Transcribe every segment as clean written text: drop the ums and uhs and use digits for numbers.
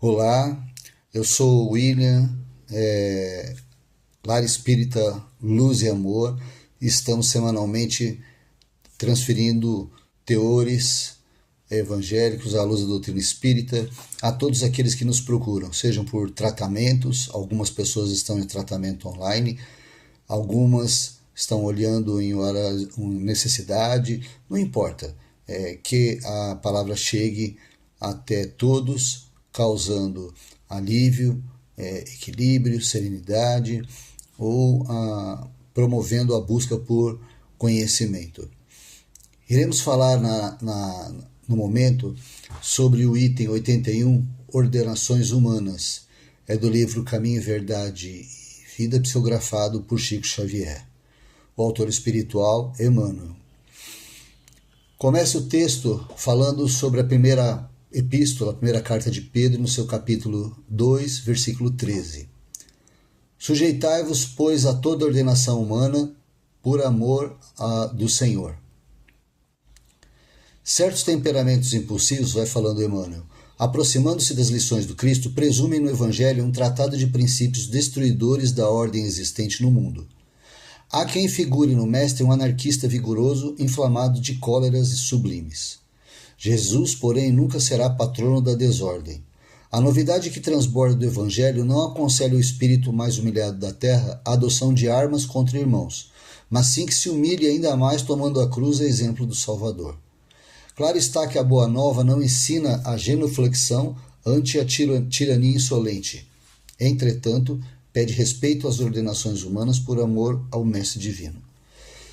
Olá, eu sou o William, Lar Espírita Luz e Amor. Estamos semanalmente transferindo teores evangélicos à luz da doutrina espírita a todos aqueles que nos procuram, sejam por tratamentos. Algumas pessoas estão em tratamento online, algumas estão olhando em necessidade, não importa, que a palavra chegue até todos, causando alívio, equilíbrio, serenidade ou promovendo a busca por conhecimento. Iremos falar no momento sobre o item 81, Ordenações Humanas. É do livro Caminho, Verdade e Vida, psicografado por Chico Xavier. O autor espiritual, Emmanuel. Começa o texto falando sobre a primeira epístola, a primeira carta de Pedro, no seu capítulo 2, versículo 13. Sujeitai-vos, pois, a toda ordenação humana, por amor do Senhor. Certos temperamentos impulsivos, vai falando Emmanuel, aproximando-se das lições do Cristo, presumem no Evangelho um tratado de princípios destruidores da ordem existente no mundo. Há quem figure no Mestre um anarquista vigoroso, inflamado de cóleras e sublimes. Jesus, porém, nunca será patrono da desordem. A novidade que transborda do Evangelho não aconselha o espírito mais humilhado da terra à adoção de armas contra irmãos, mas sim que se humilhe ainda mais tomando a cruz a exemplo do Salvador. Claro está que a Boa Nova não ensina a genuflexão ante a tirania insolente. Entretanto, pede respeito às ordenações humanas por amor ao Mestre Divino.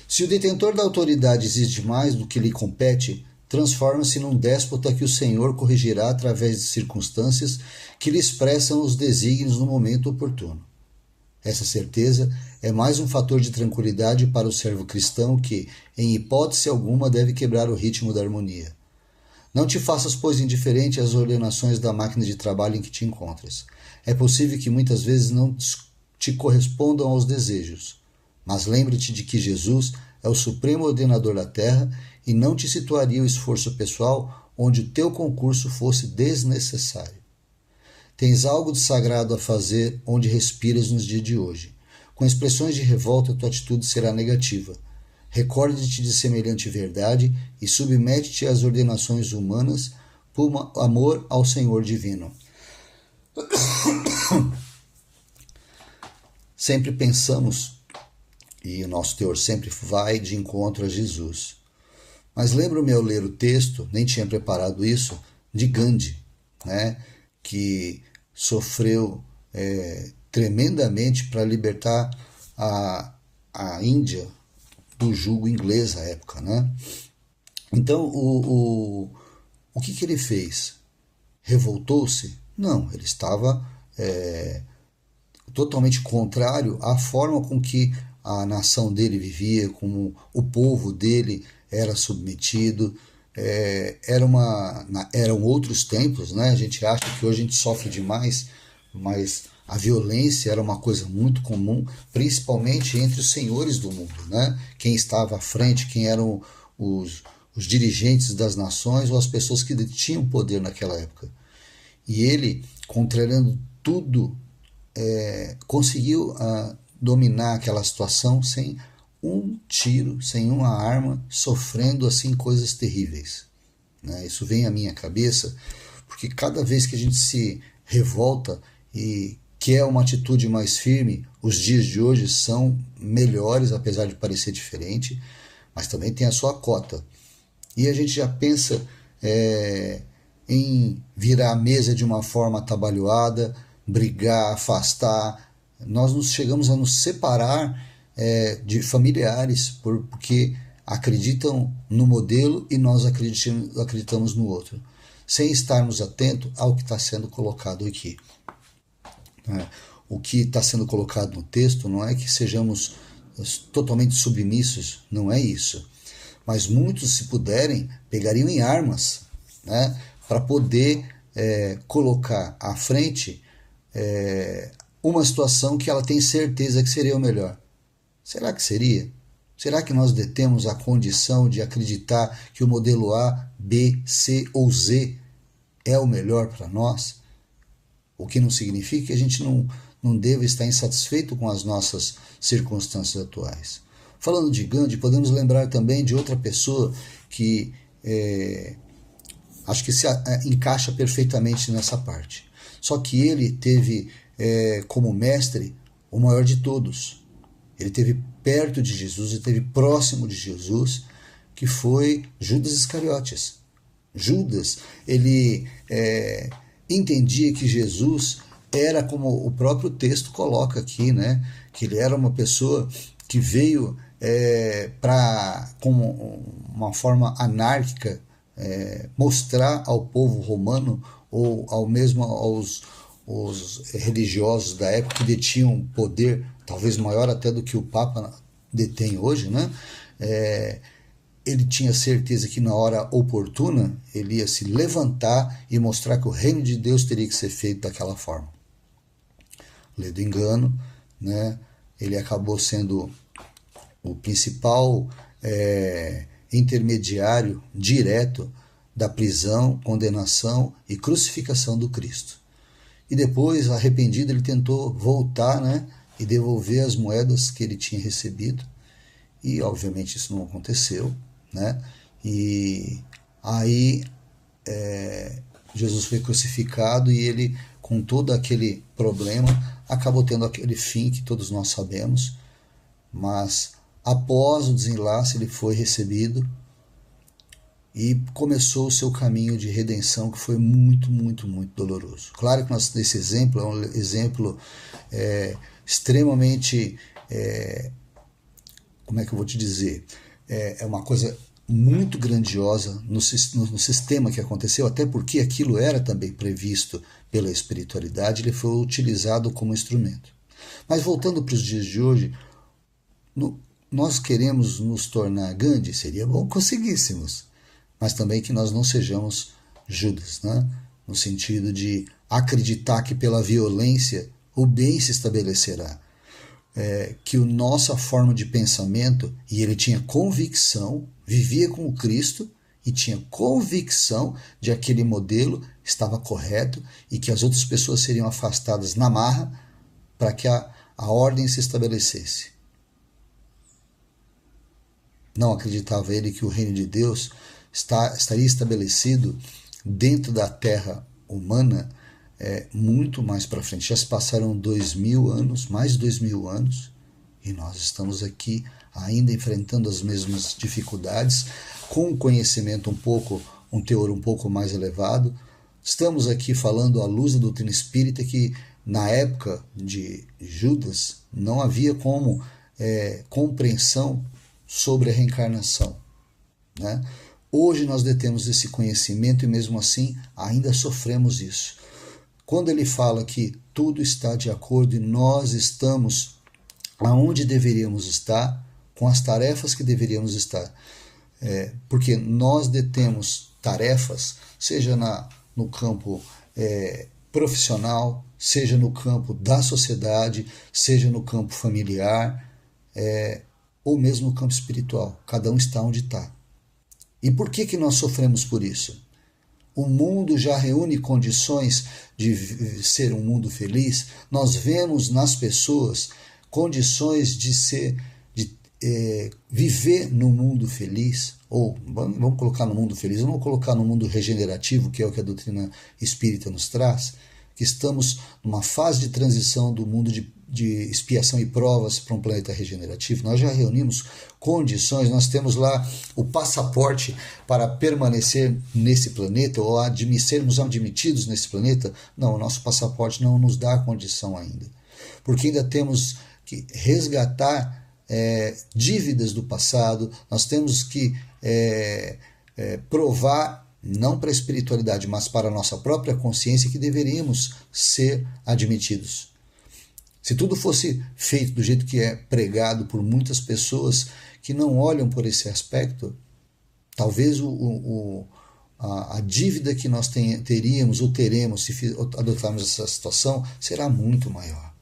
Se o detentor da autoridade exige mais do que lhe compete, transforma-se num déspota que o Senhor corrigirá através de circunstâncias que lhe expressam os desígnios no momento oportuno. Essa certeza é mais um fator de tranquilidade para o servo cristão que, em hipótese alguma, deve quebrar o ritmo da harmonia. Não te faças, pois, indiferente às ordenações da máquina de trabalho em que te encontras. É possível que muitas vezes não te correspondam aos desejos, mas lembra-te de que Jesus é o supremo ordenador da terra e não te situaria o esforço pessoal onde o teu concurso fosse desnecessário. Tens algo de sagrado a fazer onde respiras nos dias de hoje. Com expressões de revolta, tua atitude será negativa. Recorde-te de semelhante verdade e submete-te às ordenações humanas por amor ao Senhor Divino. Sempre pensamos, e o nosso teor sempre vai de encontro a Jesus. Mas lembro-me ao ler o texto, nem tinha preparado isso, de Gandhi, que sofreu tremendamente para libertar a Índia do jugo inglês à época. Então, o que ele fez? Revoltou-se? Não, ele estava totalmente contrário à forma com que a nação dele vivia, como o povo dele era submetido. Eram outros tempos, A gente acha que hoje a gente sofre demais, mas a violência era uma coisa muito comum, principalmente entre os senhores do mundo, Quem estava à frente, quem eram os dirigentes das nações ou as pessoas que tinham poder naquela época. E ele, contrariando tudo, conseguiu dominar aquela situação sem um tiro, sem uma arma, sofrendo assim coisas terríveis. Isso vem à minha cabeça, porque cada vez que a gente se revolta e quer uma atitude mais firme, os dias de hoje são melhores, apesar de parecer diferente, mas também tem a sua cota. E a gente já pensa em virar a mesa de uma forma atabalhoada, brigar, afastar. Nós chegamos a nos separar de familiares porque acreditam no modelo e nós acreditamos no outro, sem estarmos atentos ao que está sendo colocado aqui. O que está sendo colocado no texto não é que sejamos totalmente submissos, não é isso. Mas muitos, se puderem, pegariam em armas, para poder colocar à frente uma situação que ela tem certeza que seria o melhor. Será que seria? Será que nós detemos a condição de acreditar que o modelo A, B, C ou Z é o melhor para nós? O que não significa que a gente não deva estar insatisfeito com as nossas circunstâncias atuais. Falando de Gandhi, podemos lembrar também de outra pessoa que acho que se encaixa perfeitamente nessa parte. Só que ele teve como mestre o maior de todos. Ele teve perto de Jesus, ele teve próximo de Jesus, que foi Judas Iscariotes. Judas, ele entendia que Jesus era, como o próprio texto coloca aqui, né? Que ele era uma pessoa que veio com uma forma anárquica mostrar ao povo romano, ou ao mesmo os religiosos da época que detinham poder, talvez maior até do que o Papa detém hoje, né? Ele tinha certeza que na hora oportuna ele ia se levantar e mostrar que o reino de Deus teria que ser feito daquela forma. Lê do engano, né? Ele acabou sendo o principal intermediário direto da prisão, condenação e crucificação do Cristo. E depois, arrependido, ele tentou voltar, né, e devolver as moedas que ele tinha recebido. E, obviamente, isso não aconteceu, né? E aí Jesus foi crucificado e ele, com todo aquele problema, acabou tendo aquele fim que todos nós sabemos. Mas, após o desenlace, ele foi recebido e começou o seu caminho de redenção, que foi muito, muito, muito doloroso. Claro que esse exemplo é um exemplo extremamente, como é que eu vou te dizer, é uma coisa muito grandiosa no sistema que aconteceu, até porque aquilo era também previsto pela espiritualidade, ele foi utilizado como instrumento. Mas voltando para os dias de hoje, nós queremos nos tornar Gandhi, seria bom que conseguíssemos, mas também que nós não sejamos Judas, né? No sentido de acreditar que pela violência o bem se estabelecerá. Que a nossa forma de pensamento, e ele tinha convicção, vivia com o Cristo e tinha convicção de que aquele modelo estava correto e que as outras pessoas seriam afastadas na marra para que a ordem se estabelecesse. Não acreditava ele que o reino de Deus estaria estabelecido dentro da terra humana muito mais para frente. Já se passaram 2000 anos, mais de 2000 anos, e nós estamos aqui ainda enfrentando as mesmas dificuldades, com um conhecimento um teor um pouco mais elevado. Estamos aqui falando à luz da doutrina espírita que na época de Judas não havia como compreensão sobre a reencarnação, né? Hoje nós detemos esse conhecimento e mesmo assim ainda sofremos isso. Quando ele fala que tudo está de acordo e nós estamos aonde deveríamos estar, com as tarefas que deveríamos estar, porque nós detemos tarefas, seja no campo profissional, seja no campo da sociedade, seja no campo familiar, ou mesmo no campo espiritual. Cada um está onde está. E por que nós sofremos por isso? O mundo já reúne condições de ser um mundo feliz. Nós vemos nas pessoas condições de viver no mundo feliz, ou vamos colocar no mundo feliz, vamos colocar no mundo regenerativo, que é o que a doutrina espírita nos traz, que estamos numa fase de transição do mundo de expiação e provas para um planeta regenerativo. Nós já reunimos condições, nós temos lá o passaporte para permanecer nesse planeta ou sermos admitidos nesse planeta. Não, o nosso passaporte não nos dá a condição ainda, porque ainda temos que resgatar dívidas do passado, nós temos que provar, não para a espiritualidade, mas para a nossa própria consciência, que deveríamos ser admitidos. Se tudo fosse feito do jeito que é pregado por muitas pessoas que não olham por esse aspecto, talvez a dívida que nós teríamos ou teremos se adotarmos essa situação será muito maior.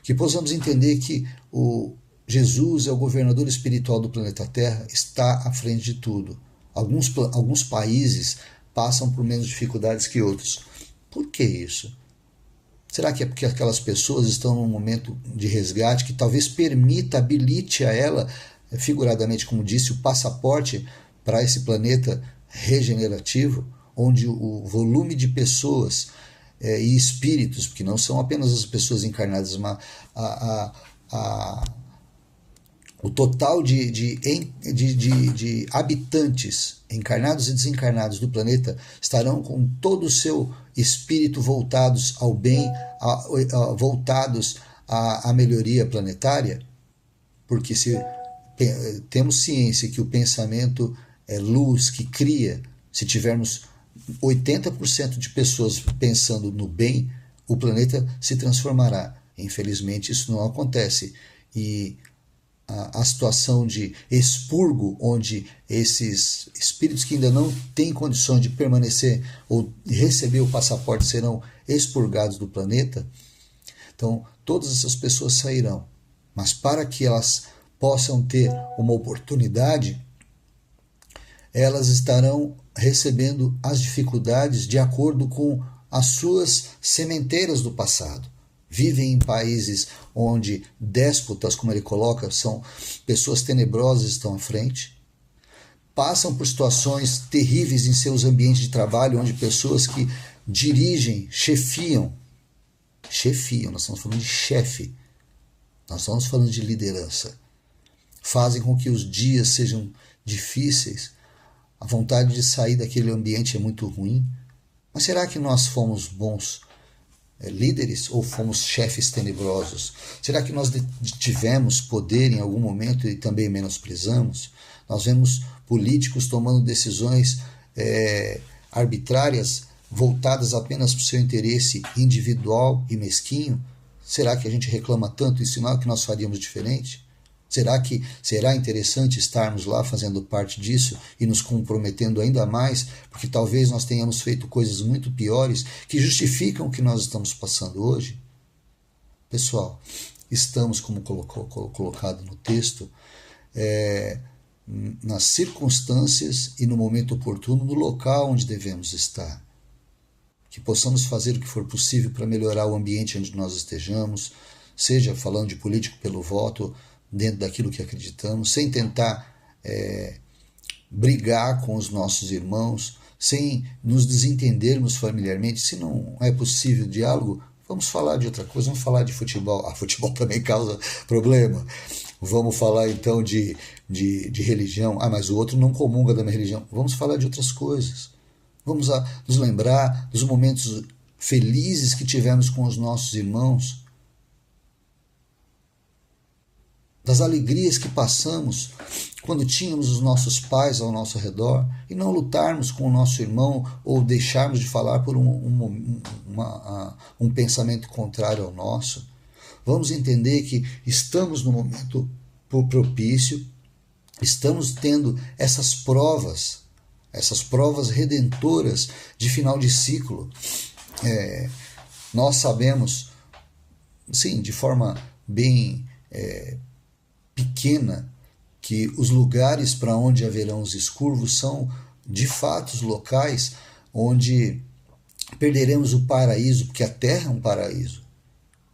Que possamos entender que Jesus é o governador espiritual do planeta Terra, está à frente de tudo. Alguns países passam por menos dificuldades que outros. Por que isso? Será que é porque aquelas pessoas estão num momento de resgate que talvez permita, habilite a ela, figuradamente como disse, o passaporte para esse planeta regenerativo, onde o volume de pessoas e espíritos, porque não são apenas as pessoas encarnadas, mas o total de habitantes encarnados e desencarnados do planeta estarão com todo o seu espírito voltados ao bem, voltados à melhoria planetária, porque se temos ciência que o pensamento é luz que cria, se tivermos 80% de pessoas pensando no bem, o planeta se transformará. Infelizmente isso não acontece, e a situação de expurgo, onde esses espíritos que ainda não têm condições de permanecer ou receber o passaporte serão expurgados do planeta. Então, todas essas pessoas sairão, mas para que elas possam ter uma oportunidade, elas estarão recebendo as dificuldades de acordo com as suas sementeiras do passado. Vivem em países onde déspotas, como ele coloca, são pessoas tenebrosas que estão à frente. Passam por situações terríveis em seus ambientes de trabalho, onde pessoas que dirigem, chefiam, nós estamos falando de chefe, nós estamos falando de liderança, fazem com que os dias sejam difíceis, a vontade de sair daquele ambiente é muito ruim. Mas será que nós fomos bons líderes ou fomos chefes tenebrosos? Será que nós tivemos poder em algum momento e também menosprezamos? Nós vemos políticos tomando decisões arbitrárias, voltadas apenas para o seu interesse individual e mesquinho. Será que a gente reclama tanto e sinal que nós faríamos diferente? Será que será interessante estarmos lá fazendo parte disso e nos comprometendo ainda mais, porque talvez nós tenhamos feito coisas muito piores que justificam o que nós estamos passando hoje? Pessoal, estamos, como colocado no texto, nas circunstâncias e no momento oportuno, no local onde devemos estar. Que possamos fazer o que for possível para melhorar o ambiente onde nós estejamos, seja falando de político pelo voto, dentro daquilo que acreditamos, sem tentar brigar com os nossos irmãos, sem nos desentendermos familiarmente. Se não é possível diálogo, vamos falar de outra coisa, vamos falar de futebol. Futebol também causa problema. Vamos falar então de religião. Mas o outro não comunga da minha religião. Vamos falar de outras coisas. Vamos nos lembrar dos momentos felizes que tivemos com os nossos irmãos, das alegrias que passamos quando tínhamos os nossos pais ao nosso redor, e não lutarmos com o nosso irmão ou deixarmos de falar por um pensamento contrário ao nosso. Vamos entender que estamos no momento propício, estamos tendo essas provas redentoras de final de ciclo. Nós sabemos, sim, de forma bem pequena, que os lugares para onde haverão os escurvos são de fato os locais onde perderemos o paraíso, porque a Terra é um paraíso.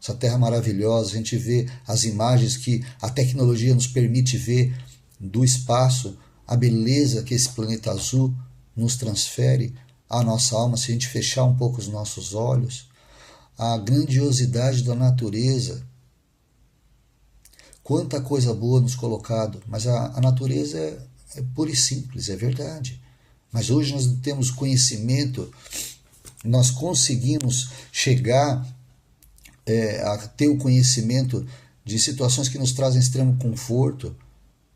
Essa Terra maravilhosa, a gente vê as imagens que a tecnologia nos permite ver do espaço, a beleza que esse planeta azul nos transfere à nossa alma, se a gente fechar um pouco os nossos olhos, a grandiosidade da natureza. Quanta coisa boa nos colocado, mas a natureza é pura e simples, é verdade. Mas hoje nós temos conhecimento, nós conseguimos chegar a ter o conhecimento de situações que nos trazem extremo conforto.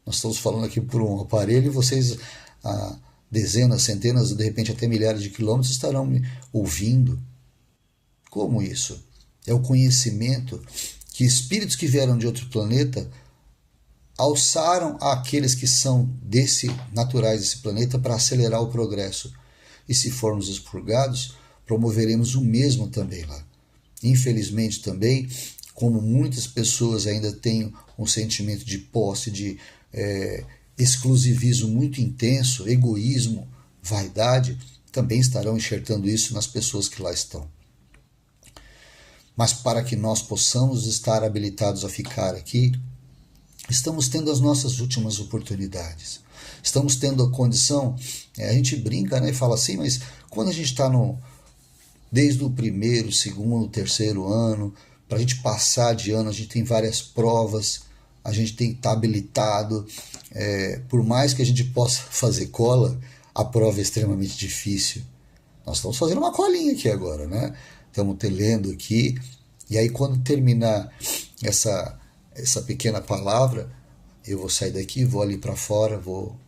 Nós estamos falando aqui por um aparelho e vocês a dezenas, centenas, de repente até milhares de quilômetros estarão me ouvindo. Como isso? É o conhecimento que espíritos que vieram de outro planeta alçaram àqueles que são naturais desse planeta para acelerar o progresso. E se formos expurgados, promoveremos o mesmo também lá. Infelizmente também, como muitas pessoas ainda têm um sentimento de posse, de exclusivismo muito intenso, egoísmo, vaidade, também estarão enxertando isso nas pessoas que lá estão. Mas para que nós possamos estar habilitados a ficar aqui, estamos tendo as nossas últimas oportunidades. Estamos tendo a condição, a gente brinca, né, e fala assim, mas quando a gente está desde o primeiro, segundo, terceiro ano, para a gente passar de ano, a gente tem várias provas, a gente tem que estar habilitado. Por mais que a gente possa fazer cola, a prova é extremamente difícil. Nós estamos fazendo uma colinha aqui agora, né? Estamos lendo aqui, e aí quando terminar essa pequena palavra, eu vou sair daqui, vou ali para fora, vou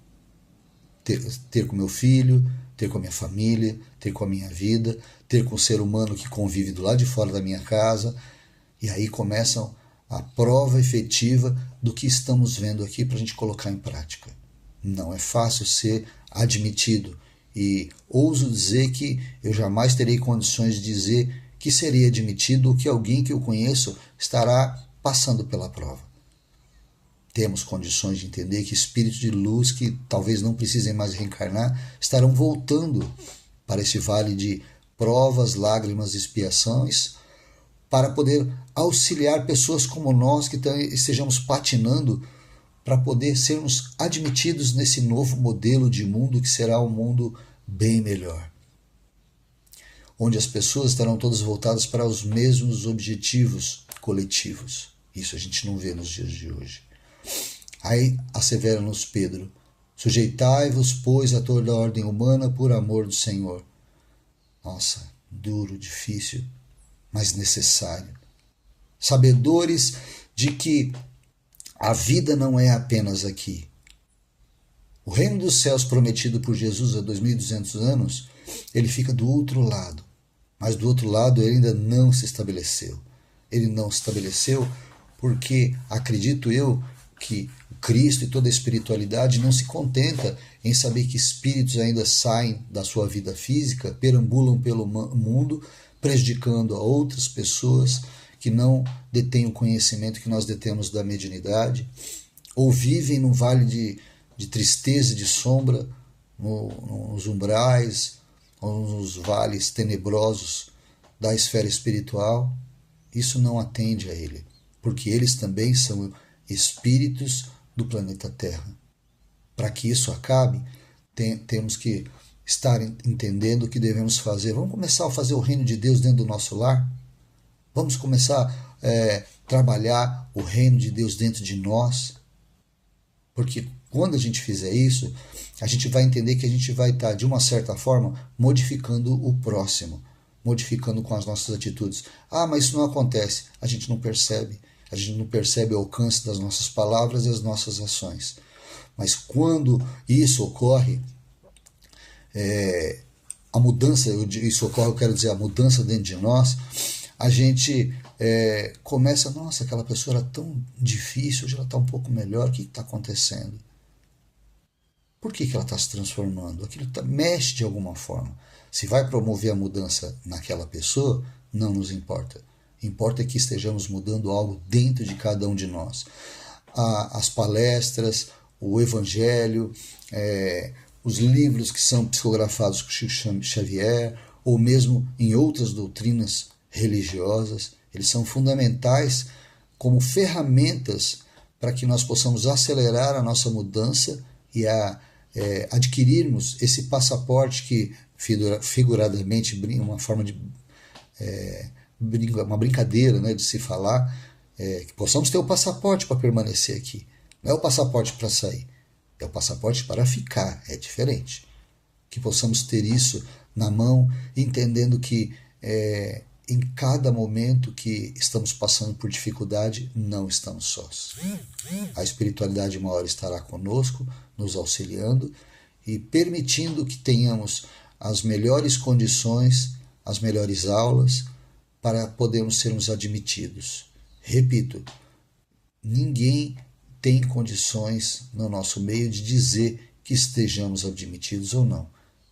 ter com meu filho, ter com a minha família, ter com a minha vida, ter com o ser humano que convive do lado de fora da minha casa, e aí começam a prova efetiva do que estamos vendo aqui para a gente colocar em prática. Não é fácil ser admitido, e ouso dizer que eu jamais terei condições de dizer que seria admitido ou que alguém que eu conheço estará passando pela prova. Temos condições de entender que espíritos de luz que talvez não precisem mais reencarnar estarão voltando para esse vale de provas, lágrimas e expiações, para poder auxiliar pessoas como nós que estejamos patinando para poder sermos admitidos nesse novo modelo de mundo que será um mundo bem melhor, onde as pessoas estarão todas voltadas para os mesmos objetivos coletivos. Isso a gente não vê nos dias de hoje. Aí assevera-nos Pedro: sujeitai-vos, pois, a toda a ordem humana por amor do Senhor. Nossa, duro, difícil, mas necessário. Sabedores de que a vida não é apenas aqui. O reino dos céus prometido por Jesus há 2.200 anos, ele fica do outro lado. Mas do outro lado ele ainda não se estabeleceu. Ele não se estabeleceu porque, acredito eu, que o Cristo e toda a espiritualidade não se contenta em saber que espíritos ainda saem da sua vida física, perambulam pelo mundo, prejudicando a outras pessoas que não detêm o conhecimento que nós detemos da mediunidade, ou vivem num vale de tristeza e de sombra, nos umbrais, ou nos vales tenebrosos da esfera espiritual. Isso não atende a ele, porque eles também são espíritos do planeta Terra. Para que isso acabe, temos que estar entendendo o que devemos fazer. Vamos começar a fazer o reino de Deus dentro do nosso lar? Vamos começar a trabalhar o reino de Deus dentro de nós? Porque quando a gente fizer isso, a gente vai entender que a gente vai estar, de uma certa forma, modificando o próximo, modificando com as nossas atitudes. Ah, mas isso não acontece. A gente não percebe. A gente não percebe o alcance das nossas palavras e as nossas ações. Mas quando isso ocorre, a mudança, isso ocorre, eu quero dizer, a mudança dentro de nós, a gente começa, nossa, aquela pessoa era tão difícil, hoje ela está um pouco melhor, o que está acontecendo? Por que ela está se transformando? Aquilo mexe de alguma forma. Se vai promover a mudança naquela pessoa, não nos importa. Importa que estejamos mudando algo dentro de cada um de nós. As palestras, o evangelho, os livros que são psicografados por Chico Xavier, ou mesmo em outras doutrinas religiosas, eles são fundamentais como ferramentas para que nós possamos acelerar a nossa mudança e adquirirmos esse passaporte que, figuradamente, uma forma de uma brincadeira, né, de se falar, que possamos ter o passaporte para permanecer aqui. Não é o passaporte para sair, é o passaporte para ficar, é diferente. Que possamos ter isso na mão, entendendo que em cada momento que estamos passando por dificuldade, não estamos sós. A espiritualidade maior estará conosco, nos auxiliando e permitindo que tenhamos as melhores condições, as melhores aulas, para podermos sermos admitidos. Repito, ninguém tem condições no nosso meio de dizer que estejamos admitidos ou não.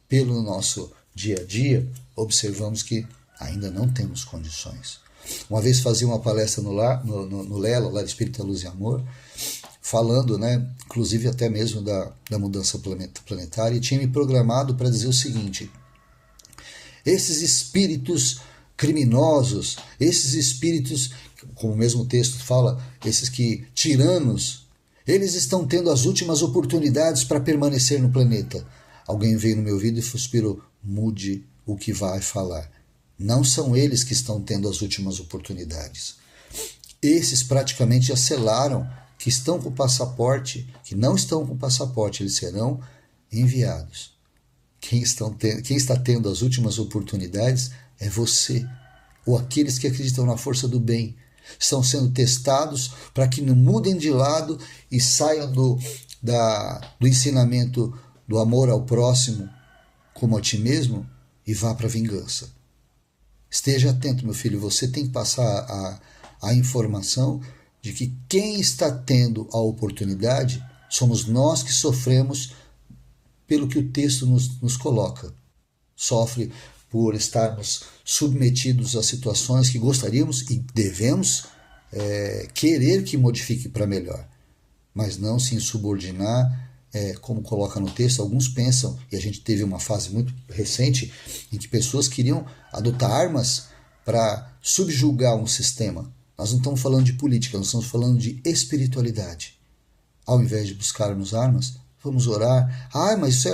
Pelo nosso dia a dia, observamos que ainda não temos condições. Uma vez fazia uma palestra no Lelo, Lar Espírita Luz e Amor, falando, né, inclusive até mesmo da mudança planetária, e tinha me programado para dizer o seguinte: esses espíritos criminosos, esses espíritos, como o mesmo texto fala, esses que tiranos, eles estão tendo as últimas oportunidades para permanecer no planeta. Alguém veio no meu ouvido e suspirou: mude o que vai falar. Não são eles que estão tendo as últimas oportunidades. Esses praticamente já selaram que estão com passaporte, que não estão com passaporte, eles serão enviados. Quem está tendo as últimas oportunidades é você, ou aqueles que acreditam na força do bem. Estão sendo testados para que não mudem de lado e saiam do ensinamento do amor ao próximo como a ti mesmo e vá para a vingança. Esteja atento, meu filho, você tem que passar a informação de que quem está tendo a oportunidade somos nós que sofremos pelo que o texto nos coloca. Sofre por estarmos submetidos a situações que gostaríamos e devemos querer que modifique para melhor, mas não se insubordinar, como coloca no texto. Alguns pensam, e a gente teve uma fase muito recente em que pessoas queriam adotar armas para subjugar um sistema. Nós não estamos falando de política, nós estamos falando de espiritualidade. Ao invés de buscarmos armas, vamos orar. Mas isso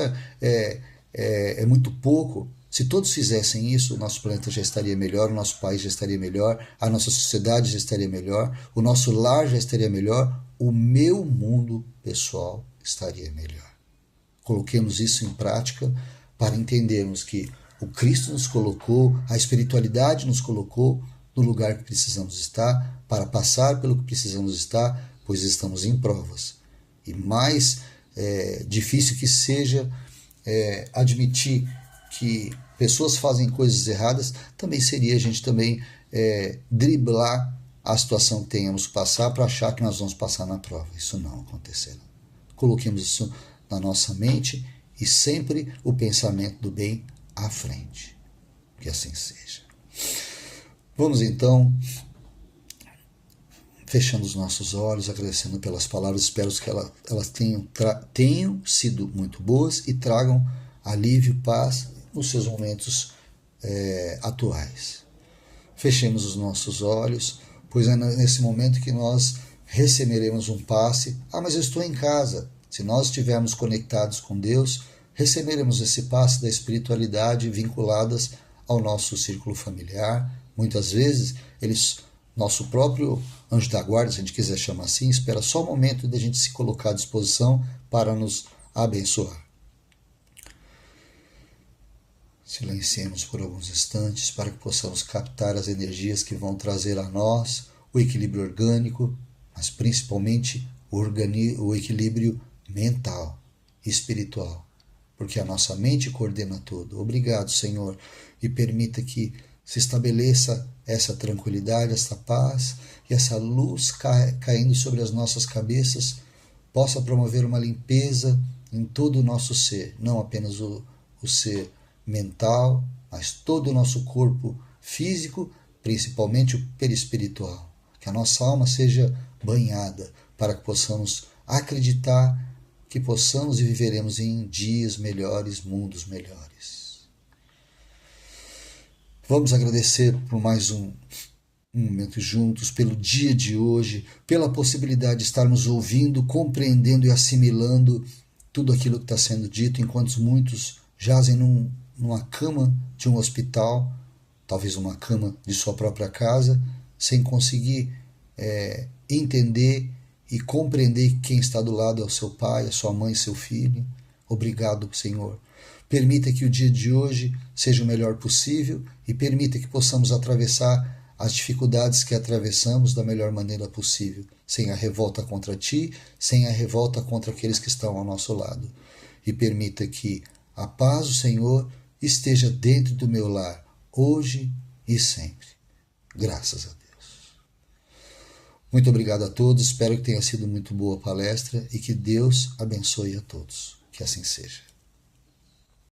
é muito pouco. Se todos fizessem isso, o nosso planeta já estaria melhor, o nosso país já estaria melhor, a nossa sociedade já estaria melhor, o nosso lar já estaria melhor, o meu mundo pessoal estaria melhor. Coloquemos isso em prática para entendermos que o Cristo nos colocou, a espiritualidade nos colocou no lugar que precisamos estar, para passar pelo que precisamos estar, pois estamos em provas. E mais difícil que seja admitir que pessoas fazem coisas erradas, também seria a gente também driblar a situação que tenhamos que passar para achar que nós vamos passar na prova. Isso não acontecerá. Coloquemos isso na nossa mente e sempre o pensamento do bem à frente. Que assim seja. Vamos então, fechando os nossos olhos, agradecendo pelas palavras. Espero que elas tenham sido muito boas e tragam alívio, paz nos seus momentos atuais. Fechemos os nossos olhos, pois é nesse momento que nós receberemos um passe. Mas eu estou em casa. Se nós estivermos conectados com Deus, receberemos esse passe da espiritualidade vinculadas ao nosso círculo familiar. Muitas vezes, nosso próprio anjo da guarda, se a gente quiser chamar assim, espera só o momento de a gente se colocar à disposição para nos abençoar. Silenciemos por alguns instantes para que possamos captar as energias que vão trazer a nós o equilíbrio orgânico, mas principalmente o equilíbrio mental e espiritual, porque a nossa mente coordena tudo. Obrigado, Senhor, e permita que se estabeleça essa tranquilidade, essa paz e essa luz caindo sobre as nossas cabeças possa promover uma limpeza em todo o nosso ser, não apenas o ser mental, mas todo o nosso corpo físico, principalmente o perispiritual. Que a nossa alma seja banhada para que possamos acreditar que possamos e viveremos em dias melhores, mundos melhores. Vamos agradecer por mais um momento juntos, pelo dia de hoje, pela possibilidade de estarmos ouvindo, compreendendo e assimilando tudo aquilo que está sendo dito, enquanto muitos jazem numa cama de um hospital, talvez uma cama de sua própria casa, sem conseguir entender e compreender que quem está do lado é o seu pai, a sua mãe, seu filho. Obrigado, Senhor. Permita que o dia de hoje seja o melhor possível e permita que possamos atravessar as dificuldades que atravessamos da melhor maneira possível, sem a revolta contra ti, sem a revolta contra aqueles que estão ao nosso lado. E permita que a paz do Senhor esteja dentro do meu lar, hoje e sempre. Graças a Deus. Muito obrigado a todos, espero que tenha sido muito boa a palestra e que Deus abençoe a todos. Que assim seja.